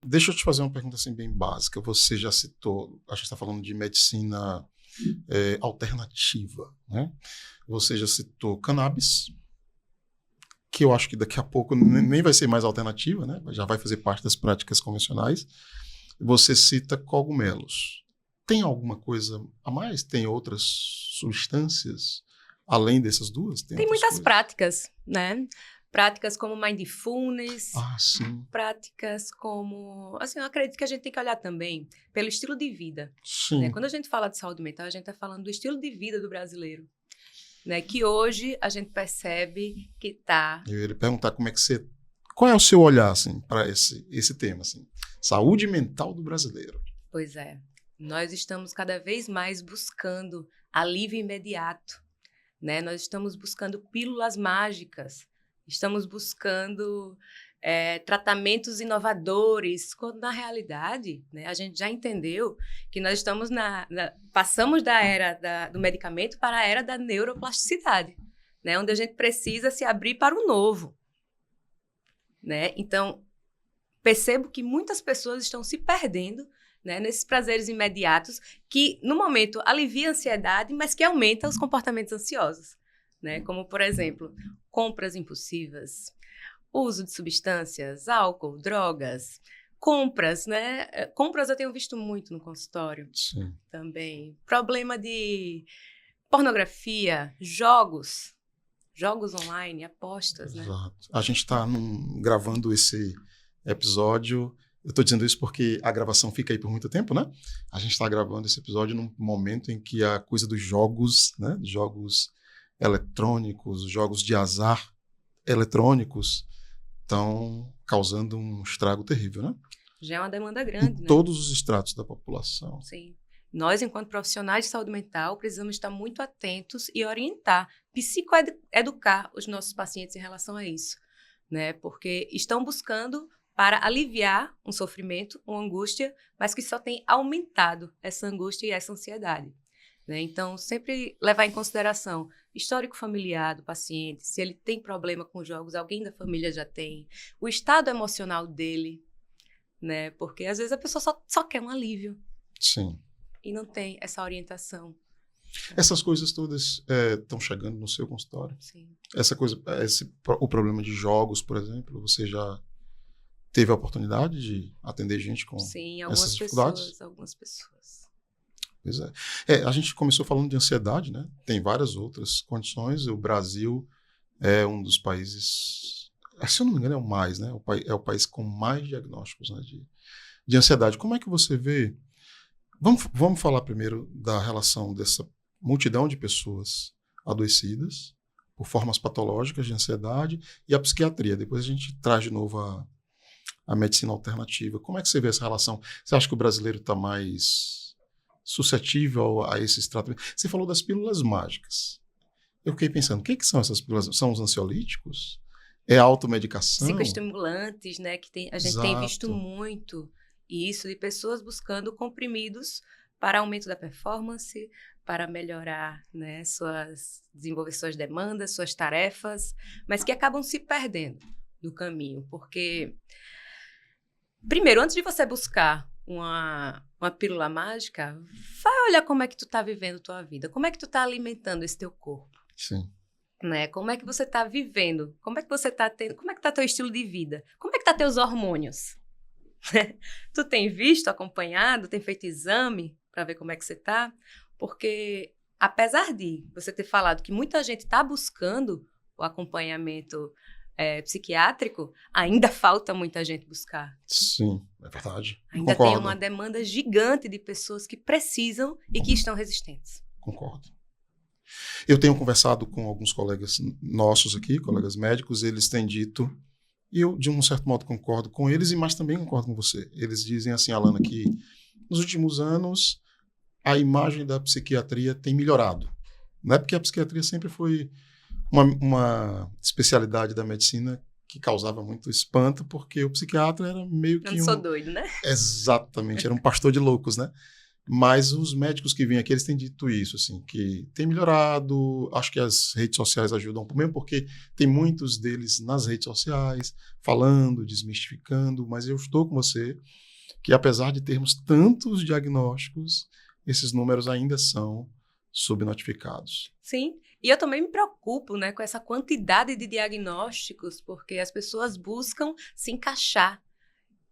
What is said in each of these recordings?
Deixa eu te fazer uma pergunta assim bem básica. Você já citou, a gente está falando de medicina alternativa, né? Você já citou cannabis, que eu acho que daqui a pouco nem vai ser mais alternativa, né? Já vai fazer parte das práticas convencionais. Você cita cogumelos. Tem alguma coisa a mais? Tem outras substâncias além dessas duas? Tem muitas práticas, né? Práticas como mindfulness. Sim. Práticas como... Assim, eu acredito que a gente tem que olhar também pelo estilo de vida. Sim. Né? Quando a gente fala de saúde mental, a gente está falando do estilo de vida do brasileiro. Né? Que hoje a gente percebe que está... Eu ia lhe perguntar como é que você... Qual é o seu olhar, assim, para esse tema, assim? Saúde mental do brasileiro. Pois é. Nós estamos cada vez mais buscando alívio imediato. Né? Nós estamos buscando pílulas mágicas. Estamos buscando tratamentos inovadores, quando na realidade, né, a gente já entendeu que nós estamos passamos da era do medicamento para a era da neuroplasticidade, né, onde a gente precisa se abrir para o novo. Né? Então, percebo que muitas pessoas estão se perdendo, né, nesses prazeres imediatos que, no momento, alivia a ansiedade, mas que aumenta os comportamentos ansiosos. Né? Como, por exemplo, compras impulsivas, uso de substâncias, álcool, drogas, compras, né? Compras eu tenho visto muito no consultório. Sim. Também. Problema de pornografia, jogos online, apostas, né? Exato. A gente está gravando esse episódio. Eu estou dizendo isso porque a gravação fica aí por muito tempo, né? A gente está gravando esse episódio num momento em que a coisa dos jogos, né? Jogos eletrônicos, jogos de azar eletrônicos estão causando um estrago terrível, né? Já é uma demanda grande, em né? todos os estratos da população. Sim. Nós, enquanto profissionais de saúde mental, precisamos estar muito atentos e orientar, psicoeducar os nossos pacientes em relação a isso, né? Porque estão buscando para aliviar um sofrimento, uma angústia, mas que só tem aumentado essa angústia e essa ansiedade. Né? Então, sempre levar em consideração histórico familiar do paciente, se ele tem problema com jogos, alguém da família já tem, o estado emocional dele, né? Porque às vezes a pessoa só quer um alívio. Sim. E não tem essa orientação. Essas coisas todas estão chegando no seu consultório? Sim. Essa coisa, o problema de jogos, por exemplo, você já teve a oportunidade de atender gente com essas dificuldades? Sim, algumas pessoas. Pois é. A gente começou falando de ansiedade, né? Tem várias outras condições. O Brasil é um dos países, se eu não me engano, é o mais, né? É o país com mais diagnósticos, né, de ansiedade. Como é que você vê? Vamos falar primeiro da relação dessa multidão de pessoas adoecidas por formas patológicas de ansiedade e a psiquiatria. Depois a gente traz de novo a medicina alternativa. Como é que você vê essa relação? Você acha que o brasileiro está mais suscetível a esses tratamentos? Você falou das pílulas mágicas. Eu fiquei pensando, o que são essas pílulas? São os ansiolíticos? É a automedicação? Psicoestimulantes, né? Que a gente Exato. tem visto muito isso de pessoas buscando comprimidos para aumento da performance, para melhorar, né, desenvolver suas demandas, suas tarefas, mas que acabam se perdendo no caminho, porque primeiro, antes de você buscar uma pílula mágica, vai olhar como é que tu tá vivendo tua vida, como é que tu tá alimentando esse teu corpo. Sim. Né? Como é que você tá vivendo, como é que você tá tendo, como é que tá teu estilo de vida, como é que tá teus hormônios. Tu tem visto, acompanhado, tem feito exame para ver como é que você tá? Porque apesar de você ter falado que muita gente está buscando o acompanhamento psiquiátrico, ainda falta muita gente buscar. Sim, é verdade. Ainda Concordo. tem uma demanda gigante de pessoas que precisam e que estão resistentes. Concordo. Eu tenho conversado com alguns colegas nossos aqui, colegas médicos, eles têm dito, e eu de um certo modo concordo com eles, mas também concordo com você. Eles dizem assim, Alana, que nos últimos anos a imagem da psiquiatria tem melhorado. Não é porque a psiquiatria sempre foi uma especialidade da medicina que causava muito espanto, porque o psiquiatra era meio que Eu não sou doido, né? Exatamente, era um pastor de loucos, né? Mas os médicos que vêm aqui, eles têm dito isso, assim, que tem melhorado, acho que as redes sociais ajudam, mesmo porque tem muitos deles nas redes sociais, falando, desmistificando, mas eu estou com você, que apesar de termos tantos diagnósticos, esses números ainda são subnotificados. Sim, e eu também me preocupo, né, com essa quantidade de diagnósticos, porque as pessoas buscam se encaixar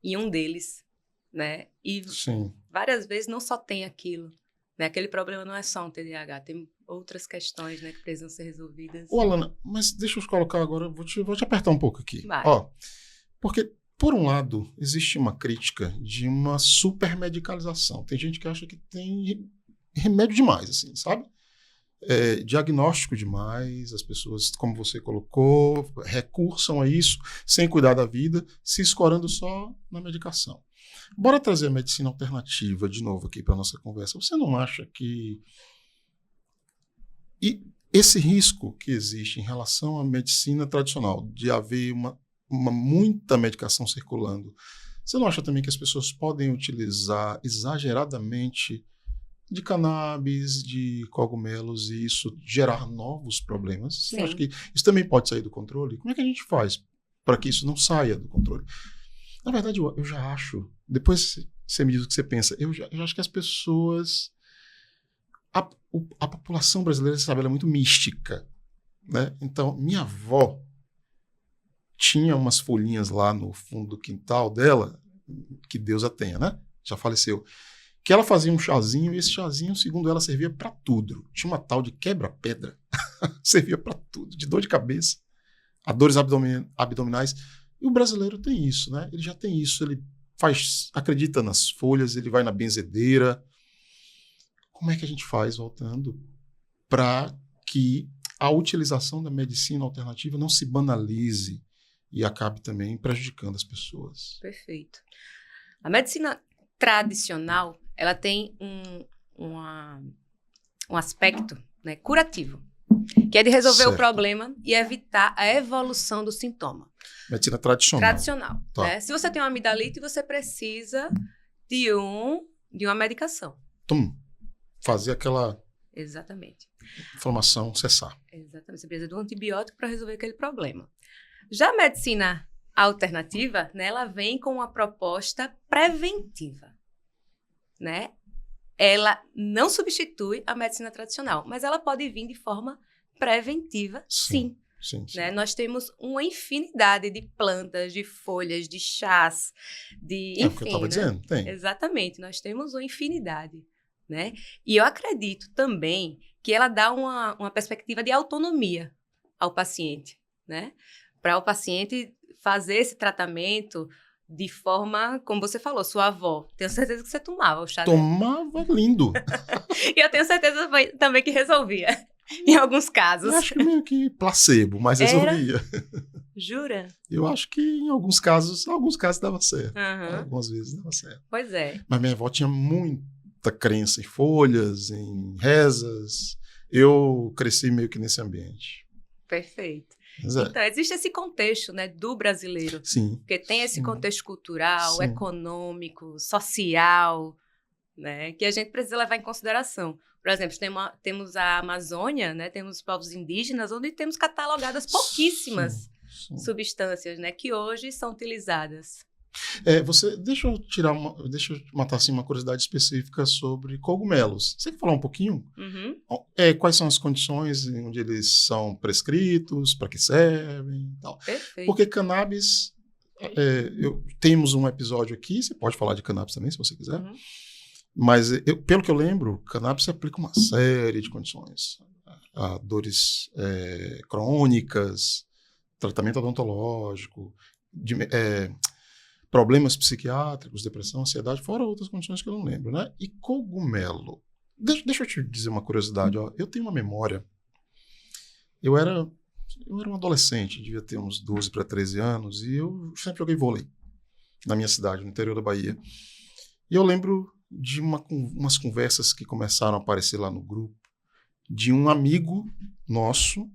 em um deles, né? E Sim. várias vezes não só tem aquilo, né? Aquele problema não é só um TDAH, tem outras questões, né, que precisam ser resolvidas. Ô, Alana, mas deixa eu te colocar agora, vou te apertar um pouco aqui. Vai. Ó, porque, por um lado, existe uma crítica de uma supermedicalização. Tem gente que acha que tem remédio demais, assim, sabe? Diagnóstico demais, as pessoas, como você colocou, recursam a isso sem cuidar da vida, se escorando só na medicação. Bora trazer a medicina alternativa de novo aqui para a nossa conversa. Você não acha que esse risco que existe em relação à medicina tradicional, de haver muita medicação circulando, você não acha também que as pessoas podem utilizar exageradamente de cannabis, de cogumelos, e isso gerar novos problemas? Você acha que isso também pode sair do controle? Como é que a gente faz para que isso não saia do controle? Na verdade, eu já acho, depois você me diz o que você pensa, eu já acho que as pessoas, a população brasileira, sabe, ela é muito mística, né? Então, minha avó tinha umas folhinhas lá no fundo do quintal dela, que Deus a tenha, né? Já faleceu. Que ela fazia um chazinho, e esse chazinho, segundo ela, servia para tudo. Tinha uma tal de quebra-pedra, servia para tudo, de dor de cabeça, a dores abdominais. E o brasileiro tem isso, né? Ele já tem isso, ele acredita nas folhas, ele vai na benzedeira. Como é que a gente faz, voltando, para que a utilização da medicina alternativa não se banalize e acabe também prejudicando as pessoas? Perfeito. A medicina tradicional, ela tem um aspecto, né, curativo, que é de resolver o problema e evitar a evolução do sintoma. Medicina tradicional. Tradicional. Tá. Né? Se você tem uma amidalite, você precisa de uma medicação. Fazer aquela Exatamente. inflamação cessar. Exatamente. Você precisa de um antibiótico para resolver aquele problema. Já a medicina alternativa, né, ela vem com uma proposta preventiva, né? Ela não substitui a medicina tradicional, mas ela pode vir de forma preventiva, sim. Sim. Né? Nós temos uma infinidade de plantas, de folhas, de chás, de... É o que eu estava dizendo, tem. Exatamente, nós temos uma infinidade, né? E eu acredito também que ela dá uma perspectiva de autonomia ao paciente, né? Para o paciente fazer esse tratamento de forma, como você falou, sua avó. Tenho certeza que você tomava o chá dela. Tomava lindo. E eu tenho certeza também que resolvia, em alguns casos. Eu acho que meio que placebo, mas resolvia. Jura? Eu acho que em alguns casos dava certo. Uhum. Algumas vezes dava certo. Pois é. Mas minha avó tinha muita crença em folhas, em rezas. Eu cresci meio que nesse ambiente. Perfeito. Mas então, existe esse contexto, né, do brasileiro. Sim. Porque tem esse contexto cultural, econômico, social, né, que a gente precisa levar em consideração. Por exemplo, temos a Amazônia, né, temos os povos indígenas, onde temos catalogadas pouquíssimas substâncias, né, que hoje são utilizadas. Deixa eu matar assim, uma curiosidade específica sobre cogumelos. Você quer falar um pouquinho? Uhum. Quais são as condições onde eles são prescritos, para que servem e tal? Perfeito. Porque cannabis, temos um episódio aqui, você pode falar de cannabis também, se você quiser, mas pelo que eu lembro, cannabis se aplica uma série de condições. A dores crônicas, tratamento odontológico, problemas psiquiátricos, depressão, ansiedade, fora outras condições que eu não lembro, né? E cogumelo. Deixa eu te dizer uma curiosidade, ó. Eu tenho uma memória. Eu era um adolescente, devia ter uns 12 para 13 anos, e eu sempre joguei vôlei na minha cidade, no interior da Bahia. E eu lembro de umas conversas que começaram a aparecer lá no grupo, de um amigo nosso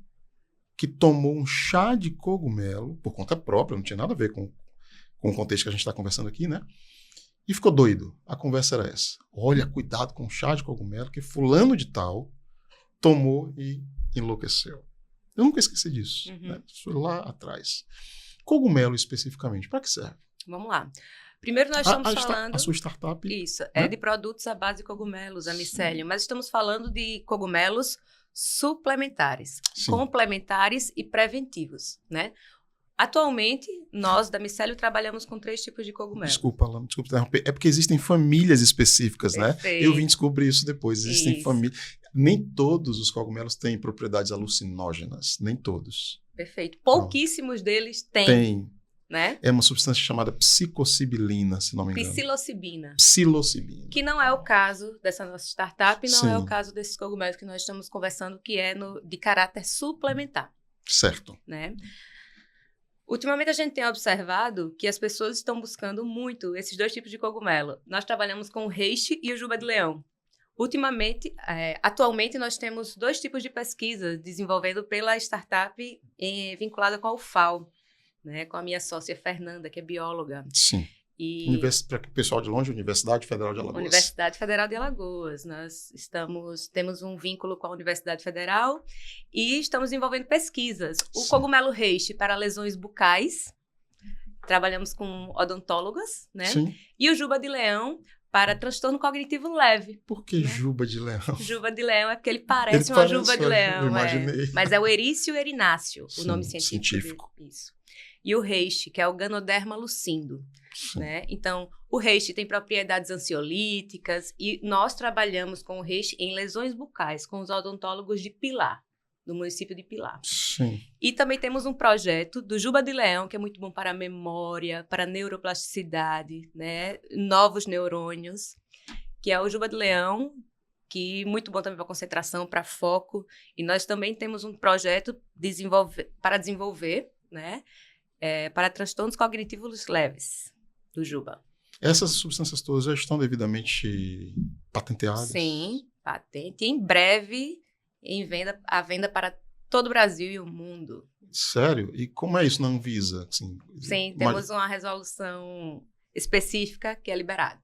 que tomou um chá de cogumelo, por conta própria, não tinha nada a ver com o contexto que a gente está conversando aqui, né? e ficou doido. A conversa era essa. Olha, cuidado com o chá de cogumelo que fulano de tal tomou e enlouqueceu. Eu nunca esqueci disso. Né? Isso foi lá atrás. Cogumelo especificamente, para que serve? Vamos lá. Primeiro nós estamos falando... A sua startup... Isso, né? é de produtos à base de cogumelos, a micélio. Mas estamos falando de cogumelos suplementares, Sim. complementares e preventivos, né? Atualmente, nós da Micélio trabalhamos com 3 tipos de cogumelo. Desculpa, Alana, desculpa interromper. É porque existem famílias específicas, Perfeito. né? Eu vim descobrir isso depois. Existem Isso. famílias... Nem todos os cogumelos têm propriedades alucinógenas. Nem todos. Perfeito. Pouquíssimos deles têm, Tem. né? É uma substância chamada psilocibilina, se não me engano. Psilocibina. Psilocibina. Que não é o caso dessa nossa startup, não é Sim. o caso desses cogumelos que nós estamos conversando, que é de caráter suplementar, Certo. né? Ultimamente a gente tem observado que as pessoas estão buscando muito esses 2 tipos de cogumelo. Nós trabalhamos com o reishi e o juba de leão. Atualmente nós temos 2 tipos de pesquisa desenvolvendo pela startup vinculada com a UFAL, né, com a minha sócia Fernanda, que é bióloga. Sim. Para o pessoal de longe, Universidade Federal de Alagoas. Universidade Federal de Alagoas. Nós temos um vínculo com a Universidade Federal e estamos desenvolvendo pesquisas. O cogumelo reishi para lesões bucais, trabalhamos com odontólogas, né? Sim. E o juba de leão para transtorno cognitivo leve. Por que juba de leão? Juba de leão é porque ele parece uma juba de leão. Eu imaginei. Mas é o Erício erináceo, o Sim, nome científico. Isso. E o reishi, que é o Ganoderma lucindo. Né? Então, o reishi tem propriedades ansiolíticas e nós trabalhamos com o reishi em lesões bucais com os odontólogos de Pilar, do município de Pilar. Sim. E também temos um projeto do juba de leão, que é muito bom para a memória, para a neuroplasticidade, né? Novos neurônios, que é o juba de leão, que é muito bom também para concentração, para foco. E nós também temos um projeto para desenvolver, né? Para transtornos cognitivos leves do juba. Essas substâncias todas já estão devidamente patenteadas? Sim, patente. Em breve, à venda para todo o Brasil e o mundo. Sério? E como é isso na Anvisa? Assim, Sim, temos uma resolução específica que é liberado.